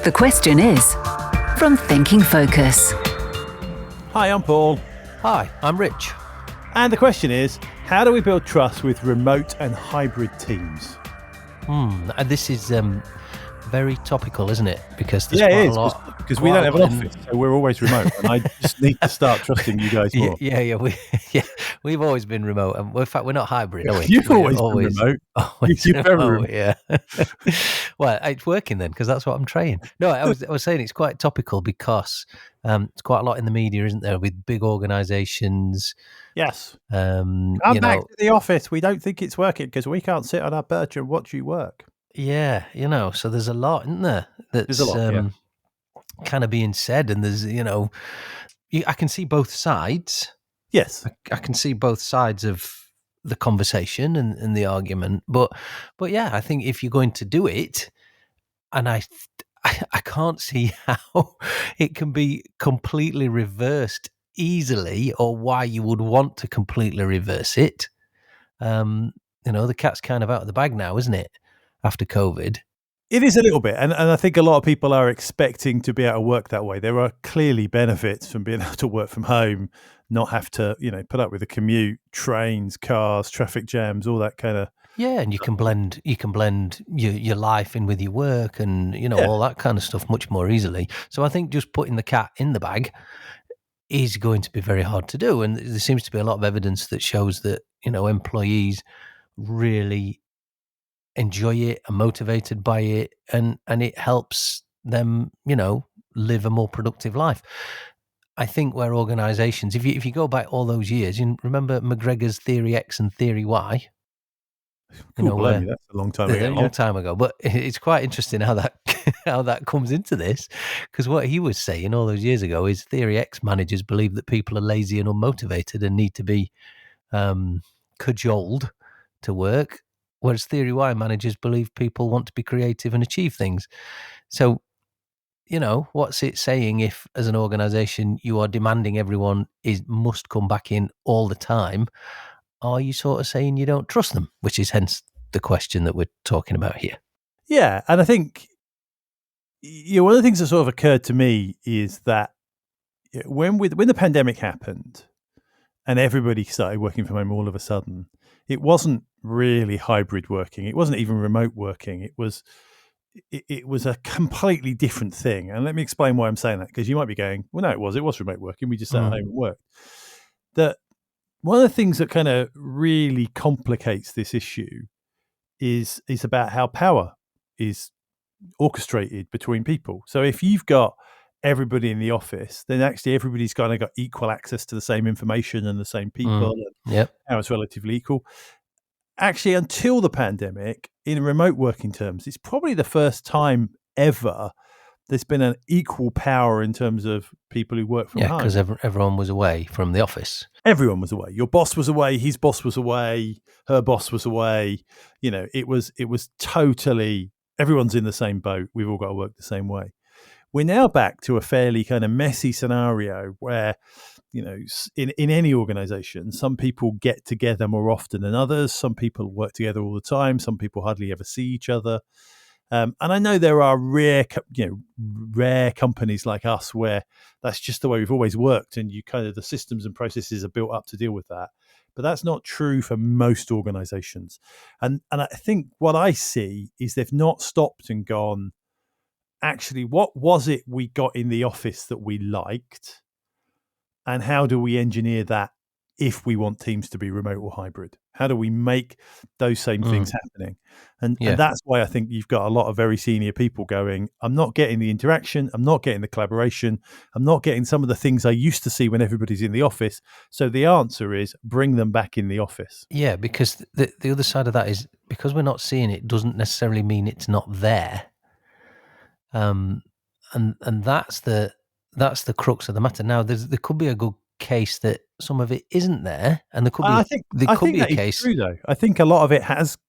The question is from Thinking Focus. Hi, I'm Paul. Hi, I'm Rich. And the question is, how do we build trust with remote and hybrid teams? And this is very topical, isn't it? Because there's Yeah, quite it a is, lot. because we don't have an office, so we're always remote. And I just need to start trusting you guys more. We've always been remote. And in fact, we're not hybrid, are we? You've We're always been remote. Always You're very remote, remote. yeah. Well, it's working then, because that's what I'm trying. No, I was saying it's quite topical because it's quite a lot in the media, isn't there, with big organisations. Yes. Come back to the office. We don't think it's working because we can't sit on our perch and watch you work. Yeah, so there's a lot, isn't there? That's There's a lot, kind of being said, and there's, I can see both sides. Yes. I can see both sides of the conversation and the argument, but yeah, I think if you're going to do it, and I can't see how it can be completely reversed easily, or why you would want to completely reverse it. The cat's kind of out of the bag now, isn't it? After COVID. It is a little bit. And I think a lot of people are expecting to be able to work that way. There are clearly benefits from being able to work from home, not have to, put up with the commute, trains, cars, traffic jams, all that kind of. Yeah, and you can blend your life in with your work and, all that kind of stuff much more easily. So I think just putting the cat in the bag is going to be very hard to do. And there seems to be a lot of evidence that shows that, employees really enjoy it, are motivated by it, and it helps them, live a more productive life. I think where organisations, if you go back all those years, you remember McGregor's Theory X and Theory Y. Blimey, that's a long time ago. A long time ago, but it's quite interesting how that comes into this, because what he was saying all those years ago is Theory X managers believe that people are lazy and unmotivated and need to be cajoled to work, whereas Theory Y managers believe people want to be creative and achieve things. So, what's it saying if, as an organisation, you are demanding everyone must come back in all the time? Are you sort of saying you don't trust them? Which is hence the question that we're talking about here. Yeah, and I think one of the things that sort of occurred to me is that when the pandemic happened and everybody started working from home all of a sudden, it wasn't really hybrid working. It wasn't even remote working. It was a completely different thing. And let me explain why I'm saying that, because you might be going, well, no, it was remote working. We just sat at home and worked. That one of the things that kind of really complicates this issue is about how power is orchestrated between people. So if you've got everybody in the office, then actually everybody's kind of got equal access to the same information and the same people. Yep. How it's relatively equal. Actually, until the pandemic, in remote working terms, it's probably the first time ever there's been an equal power in terms of people who work from home. Yeah, because everyone was away from the office. Everyone was away. Your boss was away. His boss was away. Her boss was away. It was totally, everyone's in the same boat. We've all got to work the same way. We're now back to a fairly kind of messy scenario where, in any organization, some people get together more often than others. Some people work together all the time. Some people hardly ever see each other. And I know there are rare companies like us where that's just the way we've always worked, and the systems and processes are built up to deal with that. But that's not true for most organizations. And I think what I see is they've not stopped and gone, actually, what was it we got in the office that we liked? And how do we engineer that if we want teams to be remote or hybrid? How do we make those same things happening? And that's why I think you've got a lot of very senior people going, I'm not getting the interaction, I'm not getting the collaboration, I'm not getting some of the things I used to see when everybody's in the office. So the answer is bring them back in the office. Yeah, because the other side of that is, because we're not seeing it doesn't necessarily mean it's not there. And that's the crux of the matter. Now, there could be a good case that some of it isn't there, and there could be. I think that is true, though. I think a lot of it has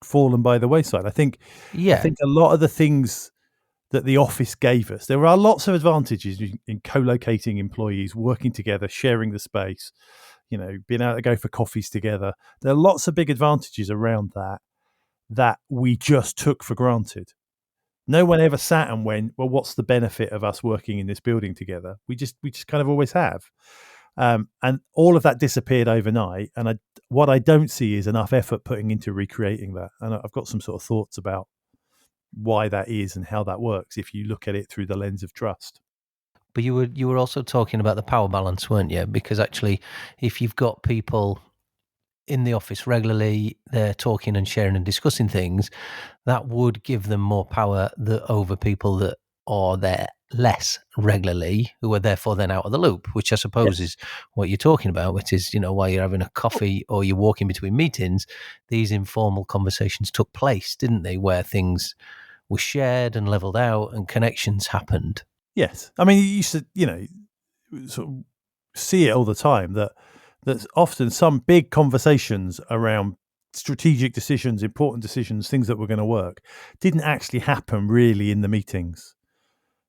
fallen by the wayside. I think a lot of the things that the office gave us, there are lots of advantages in co-locating employees, working together, sharing the space, being able to go for coffees together. There are lots of big advantages around that we just took for granted. No one ever sat and went, well, what's the benefit of us working in this building together? We just kind of always have. And all of that disappeared overnight. And what I don't see is enough effort putting into recreating that. And I've got some sort of thoughts about why that is and how that works if you look at it through the lens of trust. But you were also talking about the power balance, weren't you? Because actually, if you've got people in the office regularly, they're talking and sharing and discussing things, that would give them more power over people that are there less regularly, who are therefore then out of the loop, which I suppose is what you're talking about, which is, while you're having a coffee or you're walking between meetings, these informal conversations took place, didn't they, where things were shared and leveled out and connections happened. Yes. I mean, you used to, sort of see it all the time that often some big conversations around strategic decisions, important decisions, things that were going to work, didn't actually happen really in the meetings.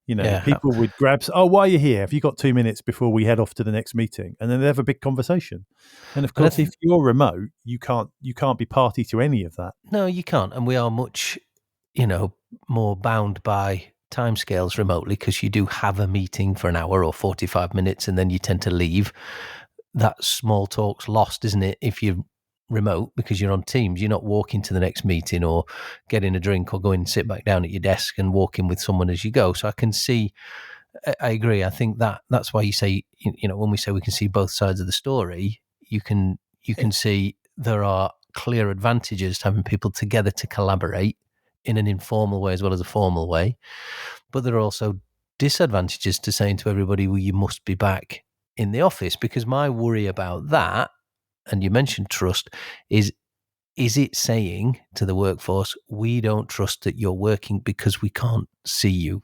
People would grab, why are you here? Have you got 2 minutes before we head off to the next meeting? And then they have a big conversation. And of course, if you're remote, you can't be party to any of that. No, you can't. And we are much, more bound by timescales remotely, because you do have a meeting for an hour or 45 minutes and then you tend to leave. That small talk's lost, isn't it? If you're remote, because you're on Teams, you're not walking to the next meeting or getting a drink or going and sit back down at your desk and walking with someone as you go. So I can see, I agree. I think that's why you say, when we say we can see both sides of the story, you can see there are clear advantages to having people together to collaborate in an informal way as well as a formal way. But there are also disadvantages to saying to everybody, well, you must be back in the office, because my worry about that, and you mentioned trust, is it saying to the workforce, we don't trust that you're working because we can't see you?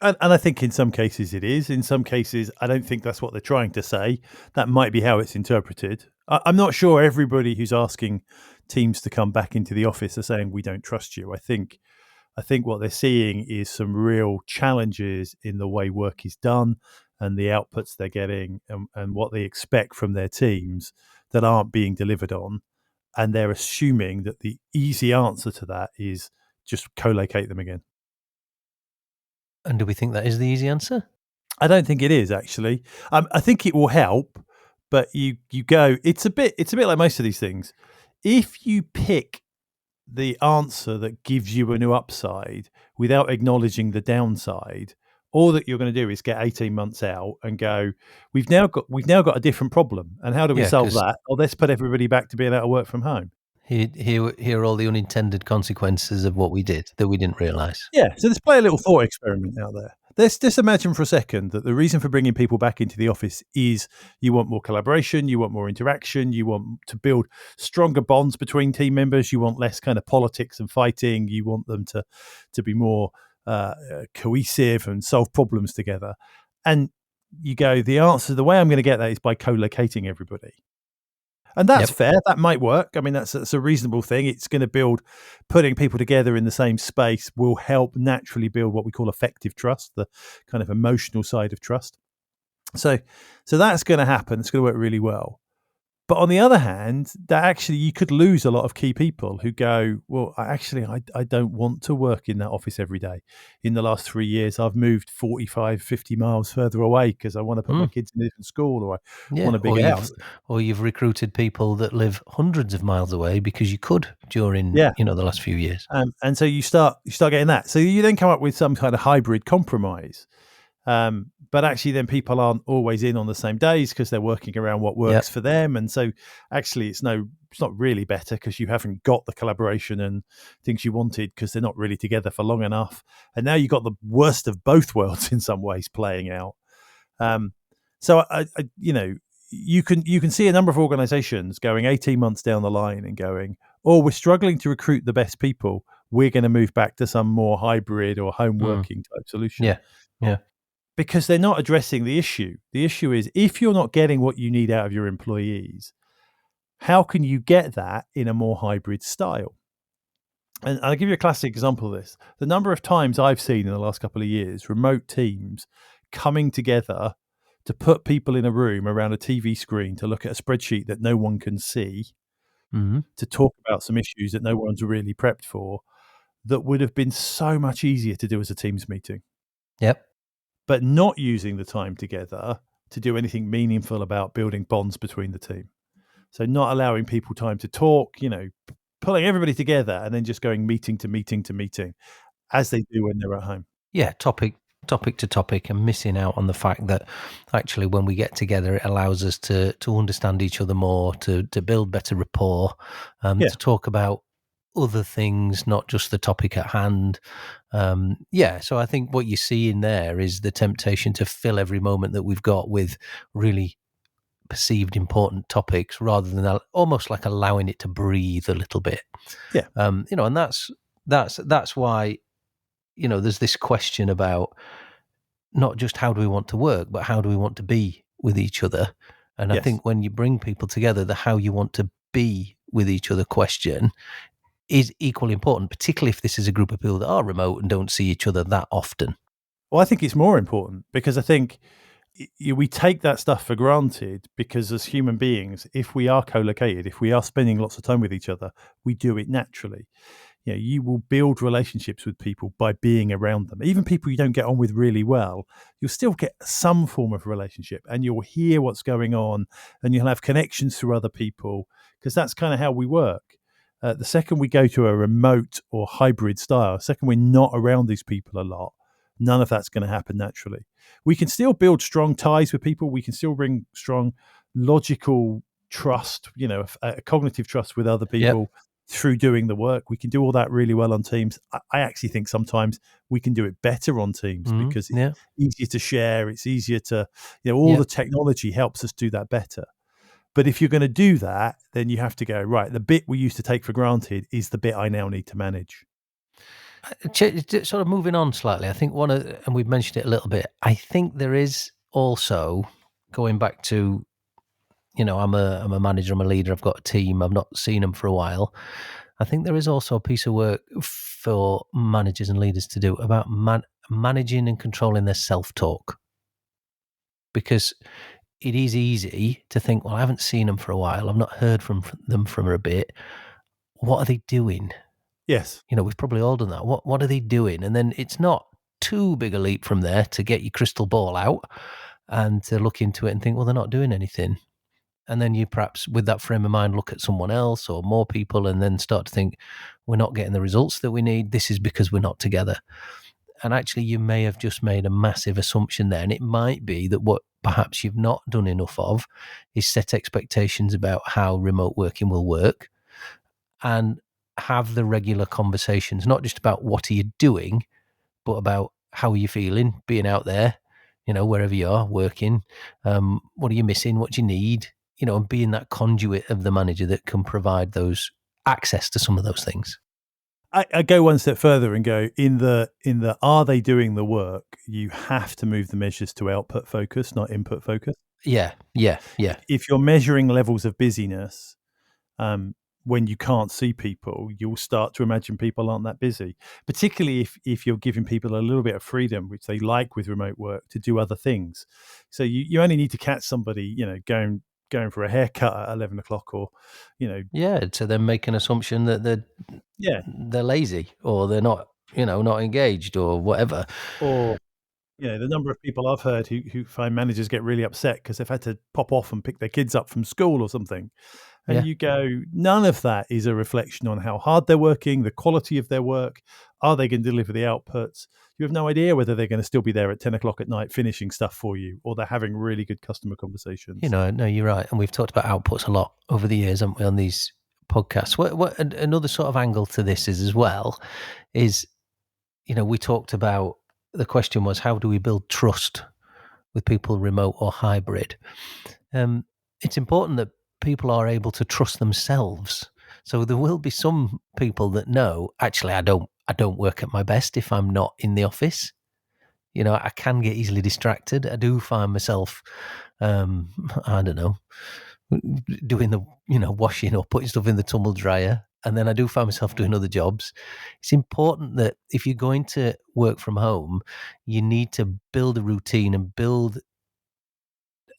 And I think in some cases it is. In some cases, I don't think that's what they're trying to say. That might be how it's interpreted. I'm not sure everybody who's asking teams to come back into the office are saying we don't trust you. I think what they're seeing is some real challenges in the way work is done and the outputs they're getting and what they expect from their teams that aren't being delivered on. And they're assuming that the easy answer to that is just co-locate them again. And do we think that is the easy answer? I don't think it is, actually. I think it will help, but you go. It's a bit like most of these things. If you pick the answer that gives you a new upside without acknowledging the downside, all that you're going to do is get 18 months out and go, we've now got a different problem, and how do we solve that? Oh, let's put everybody back to being able to work from home. Here are all the unintended consequences of what we did that we didn't realise. Yeah, so let's play a little thought experiment out there. Let's just imagine for a second that the reason for bringing people back into the office is you want more collaboration, you want more interaction, you want to build stronger bonds between team members, you want less kind of politics and fighting, you want them to be more cohesive and solve problems together. And you go, the way I'm going to get that is by co-locating everybody. And that's fair. That might work. I mean, that's a reasonable thing. It's going to putting people together in the same space will help naturally build what we call effective trust, the kind of emotional side of trust. So that's going to happen. It's going to work really well. But on the other hand, that actually you could lose a lot of key people who go, well, I don't want to work in that office every day. In the last 3 years, I've moved 45, 50 miles further away because I want to put my kids in a different school, or I want a big house. Or you've recruited people that live hundreds of miles away because you could during the last few years. And so you start getting that. So you then come up with some kind of hybrid compromise. But actually then people aren't always in on the same days because they're working around what works for them. And so actually it's not really better because you haven't got the collaboration and things you wanted because they're not really together for long enough. And now you've got the worst of both worlds in some ways playing out. So you can see a number of organizations going 18 months down the line and going, oh, we're struggling to recruit the best people. We're going to move back to some more hybrid or home working type solution. Yeah. Because they're not addressing the issue. The issue is if you're not getting what you need out of your employees, how can you get that in a more hybrid style? And I'll give you a classic example of this. The number of times I've seen in the last couple of years, remote teams coming together to put people in a room around a TV screen to look at a spreadsheet that no one can see, to talk about some issues that no one's really prepped for. that would have been so much easier to do as a Teams meeting. Yep. But not using the time together to do anything meaningful about building bonds between the team. So not allowing people time to talk, pulling everybody together and then just going meeting to meeting to meeting as they do when they're at home. Yeah, topic to topic, and missing out on the fact that actually when we get together, it allows us to understand each other more, to build better rapport, to talk about other things, not just the topic at hand. So I think what you see in there is the temptation to fill every moment that we've got with really perceived important topics rather than almost like allowing it to breathe a little bit. Yeah. And that's why, there's this question about not just how do we want to work, but how do we want to be with each other. And I think when you bring people together, the how you want to be with each other question is equally important, particularly if this is a group of people that are remote and don't see each other that often. Well, I think it's more important because I think we take that stuff for granted because as human beings, if we are co-located, if we are spending lots of time with each other, we do it naturally. You will build relationships with people by being around them. Even people you don't get on with really well, you'll still get some form of relationship and you'll hear what's going on and you'll have connections through other people because that's kind of how we work. The second we go to a remote or hybrid style, the second we're not around these people a lot, none of that's going to happen naturally. We can still build strong ties with people. We can still bring strong logical trust, a cognitive trust with other people through doing the work. We can do all that really well on Teams. I actually think sometimes we can do it better on Teams because it's easier to share. It's easier to, all the technology helps us do that better. But if you're going to do that, then you have to go, right, the bit we used to take for granted is the bit I now need to manage. Sort of moving on slightly, I think and we've mentioned it a little bit, I think there is also, going back to, I'm a manager, I'm a leader, I've got a team, I've not seen them for a while. I think there is also a piece of work for managers and leaders to do about managing and controlling their self-talk. Because it is easy to think, well, I haven't seen them for a while, I've not heard from them for a bit. What are they doing? Yes. We've probably all done that. What are they doing? And then it's not too big a leap from there to get your crystal ball out and to look into it and think, well, they're not doing anything. And then you perhaps, with that frame of mind, look at someone else or more people and then start to think, we're not getting the results that we need. This is because we're not together. And actually, you may have just made a massive assumption there. And it might be that what perhaps you've not done enough of is set expectations about how remote working will work and have the regular conversations, not just about what are you doing, but about how are you feeling being out there, wherever you are working. What are you missing? What do you need? And being that conduit of the manager that can provide those access to some of those things. I go one step further and go in the are they doing the work? You have to move the measures to output focus, not input focus. Yeah. If you're measuring levels of busyness, when you can't see people, you'll start to imagine people aren't that busy. Particularly if you're giving people a little bit of freedom, which they like with remote work, to do other things. So you only need to catch somebody, going for a haircut at 11 o'clock or, to then make an assumption that they're lazy or they're not, not engaged or whatever. Or, the number of people I've heard who find managers get really upset because they've had to pop off and pick their kids up from school or something. And you go, none of that is a reflection on how hard they're working, the quality of their work. Are they going to deliver the outputs? You have no idea whether they're going to still be there at 10 o'clock at night finishing stuff for you, or they're having really good customer conversations. No, you're right. And we've talked about outputs a lot over the years, haven't we, on these podcasts. What another sort of angle to this is as well is, we talked about, the question was, how do we build trust with people remote or hybrid? It's important that people are able to trust themselves. So there will be some people that know, actually, I don't work at my best if I'm not in the office. I can get easily distracted. I do find myself, I don't know, doing the, washing or putting stuff in the tumble dryer. And then I do find myself doing other jobs. It's important that if you're going to work from home, you need to build a routine and build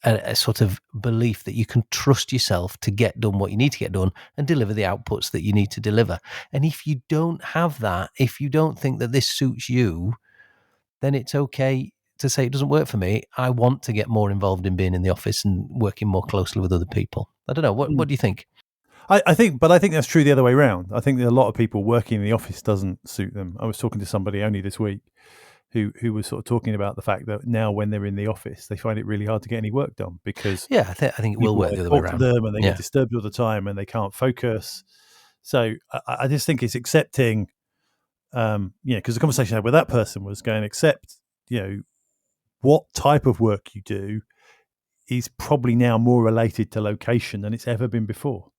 a sort of belief that you can trust yourself to get done what you need to get done and deliver the outputs that you need to deliver. And if you don't have that, if you don't think that this suits you, then it's okay to say it doesn't work for me. I want to get more involved in being in the office and working more closely with other people. I don't know. What do you think? I think that's true the other way around. I think that a lot of people working in the office doesn't suit them. I was talking to somebody only this week who was sort of talking about the fact that now when they're in the office, they find it really hard to get any work done because I think it will work the other way around. Them and they get disturbed all the time and they can't focus. So I just think it's accepting, because the conversation I had with that person was going, accept, what type of work you do is probably now more related to location than it's ever been before.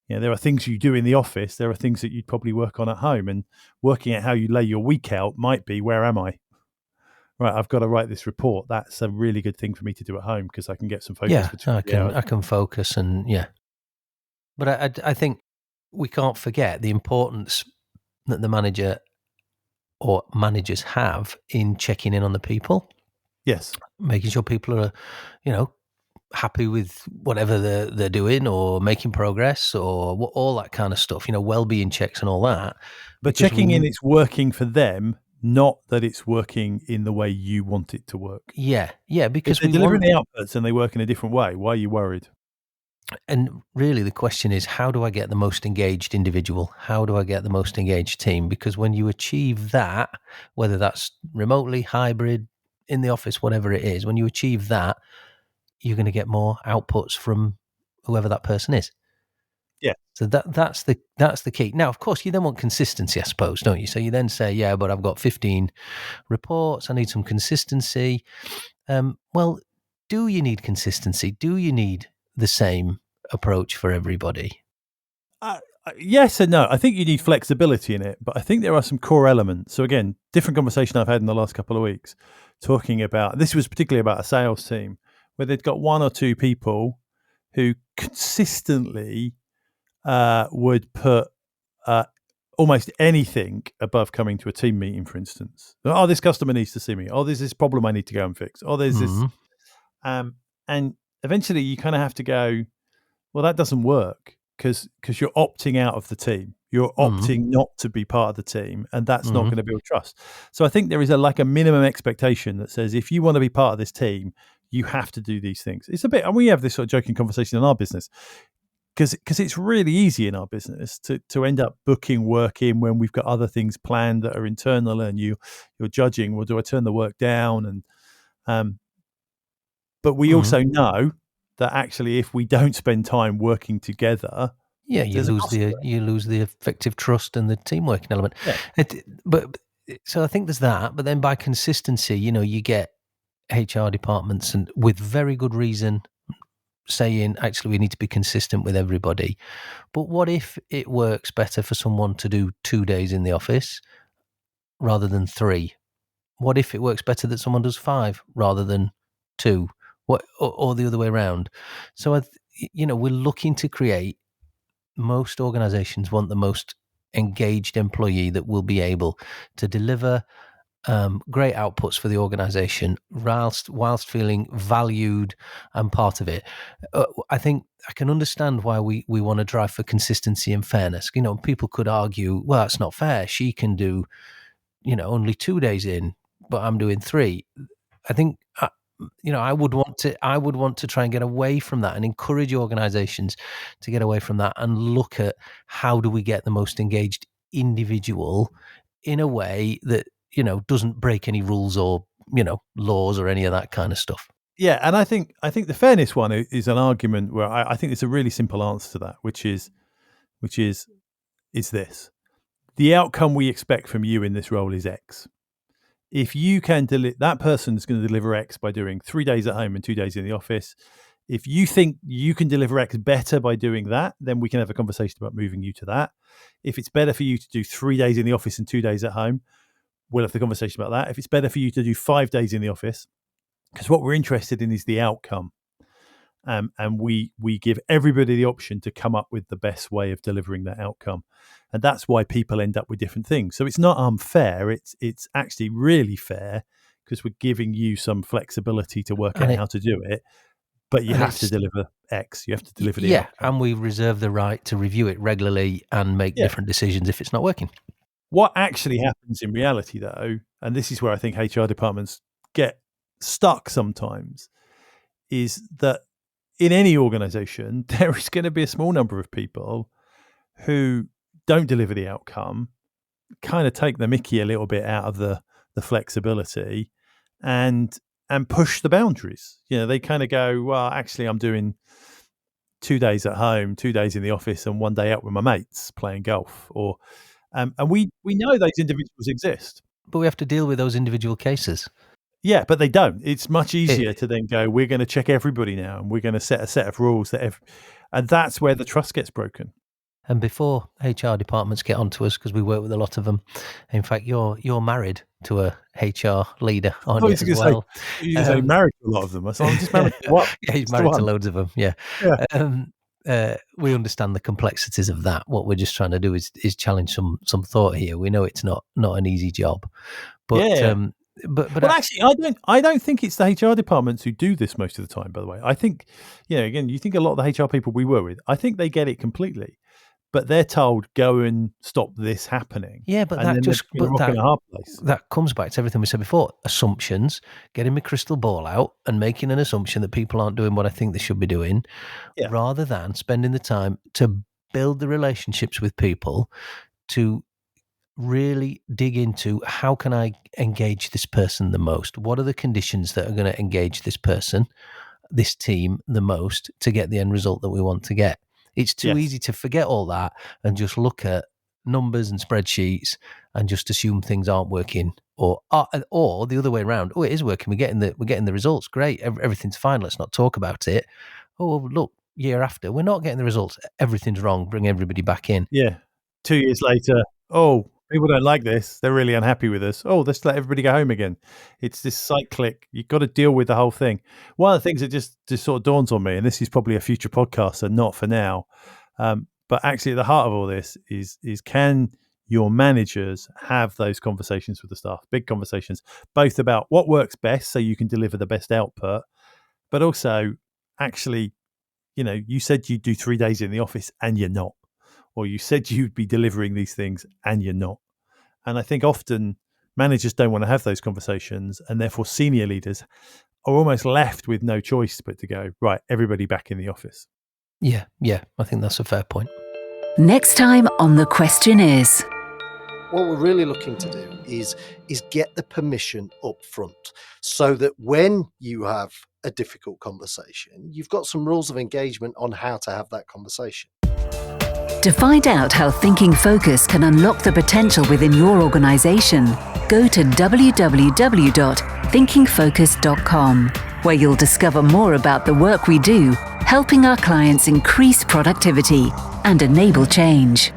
There are things you do in the office. There are things that you'd probably work on at home, and working out how you lay your week out might be, where am I? Right, I've got to write this report. That's a really good thing for me to do at home because I can get some focus. I can focus But I think we can't forget the importance that the manager or managers have in checking in on the people. Yes, making sure people are, happy with whatever they're doing or making progress or all that kind of stuff, well-being checks and all that. But checking in, it's working for them, not that it's working in the way you want it to work. Yeah, because if they're delivering the outputs and they work in a different way, why are you worried? And really the question is, how do I get the most engaged individual? How do I get the most engaged team? Because when you achieve that, whether that's remotely, hybrid, in the office, whatever it is, when you achieve that, you're going to get more outputs from whoever that person is. Yeah. So that's the key. Now, of course, you then want consistency, I suppose, don't you? So you then say, yeah, but I've got 15 reports. I need some consistency. Well, do you need consistency? Do you need the same approach for everybody? Yes and no. I think you need flexibility in it, but I think there are some core elements. So again, different conversation I've had in the last couple of weeks talking about, this was particularly about a sales team where they'd got one or two people who consistently would put almost anything above coming to a team meeting, for instance. Oh, this customer needs to see me. Oh, there's this problem I need to go and fix. Oh, there's this. And eventually you kind of have to go, well, that doesn't work because you're opting out of the team. You're opting not to be part of the team, and that's not going to build trust. So I think there is a minimum expectation that says if you want to be part of this team, you have to do these things. It's a bit, and we have this sort of joking conversation in our business because it's really easy in our business to end up booking work in when we've got other things planned that are internal, and you're judging, well, do I turn the work down? And but we also know that actually, if we don't spend time working together, you lose the effective trust and the team working element. Yeah. But so I think there's that. But then by consistency, you get HR departments and with very good reason saying, actually, we need to be consistent with everybody. But what if it works better for someone to do 2 days in the office rather than 3? What if it works better that someone does 5 rather than 2? Or the other way around? So, we're looking to create. Most organizations want the most engaged employee that will be able to deliver great outputs for the organization whilst feeling valued and part of it. I think I can understand why we want to drive for consistency and fairness. People could argue, well, that's not fair. She can do, only 2 days in, but I'm doing 3. I think, I would want to try and get away from that and encourage organizations to get away from that and look at how do we get the most engaged individual in a way that, doesn't break any rules or, laws or any of that kind of stuff. Yeah. And I think the fairness one is an argument where I think it's a really simple answer to that, which is this: the outcome we expect from you in this role is X. If you can that person's going to deliver X by doing 3 days at home and 2 days in the office. If you think you can deliver X better by doing that, then we can have a conversation about moving you to that. If it's better for you to do 3 days in the office and 2 days at home, we'll have the conversation about that. If it's better for you to do 5 days in the office, because what we're interested in is the outcome. And we give everybody the option to come up with the best way of delivering that outcome. And that's why people end up with different things. So it's not unfair. It's actually really fair because we're giving you some flexibility to work out how to do it. but you And have to it's- deliver X. You have to deliver the Yeah, outcome. and we reserve the right to review it regularly and make different decisions if it's not working. What actually happens in reality, though, and this is where I think HR departments get stuck sometimes, is that in any organization, there is going to be a small number of people who don't deliver the outcome, kind of take the mickey a little bit out of the flexibility and push the boundaries. They kind of go, well, actually, I'm doing 2 days at home, 2 days in the office, and 1 day out with my mates playing golf. Or and we know those individuals exist. But we have to deal with those individual cases. Yeah, but they don't. It's much easier to then go, we're going to check everybody now, and we're going to set a set of rules and that's where the trust gets broken. And before HR departments get onto us, because we work with a lot of them, in fact, you're married to a HR leader, aren't you, as well? You're married to a lot of them. So I'm just married to what? Yeah, he's married to loads of them, yeah. We understand the complexities of that. What we're just trying to do is challenge some thought here. We know it's not an easy job. But but actually, I don't think it's the HR departments who do this most of the time, by the way. I think, again, you think a lot of the HR people we work with, I think they get it completely. But they're told, go and stop this happening. Yeah, but that comes back to everything we said before. Assumptions, getting my crystal ball out and making an assumption that people aren't doing what I think they should be doing, rather than spending the time to build the relationships with people, to really dig into how can I engage this person the most? What are the conditions that are going to engage this person, this team the most to get the end result that we want to get? It's too easy to forget all that and just look at numbers and spreadsheets and just assume things aren't working, or the other way around. Oh, it is working. We're getting the results. Great, everything's fine. Let's not talk about it. Oh, look, year after, we're not getting the results. Everything's wrong. Bring everybody back in. Yeah. 2 years later, oh, people don't like this. They're really unhappy with us. Oh, let's let everybody go home again. It's this cyclic. You've got to deal with the whole thing. One of the things that just sort of dawns on me, and this is probably a future podcast and not for now, but actually at the heart of all this is can your managers have those conversations with the staff, big conversations, both about what works best so you can deliver the best output, but also actually, you said you'd do 3 days in the office and you're not. Or you said you'd be delivering these things and you're not. And I think often managers don't want to have those conversations, and therefore senior leaders are almost left with no choice but to go, right, everybody back in the office. Yeah, I think that's a fair point. Next time on The Question Is. What we're really looking to do is get the permission up front so that when you have a difficult conversation, you've got some rules of engagement on how to have that conversation. To find out how Thinking Focus can unlock the potential within your organization, go to www.thinkingfocus.com, where you'll discover more about the work we do, helping our clients increase productivity and enable change.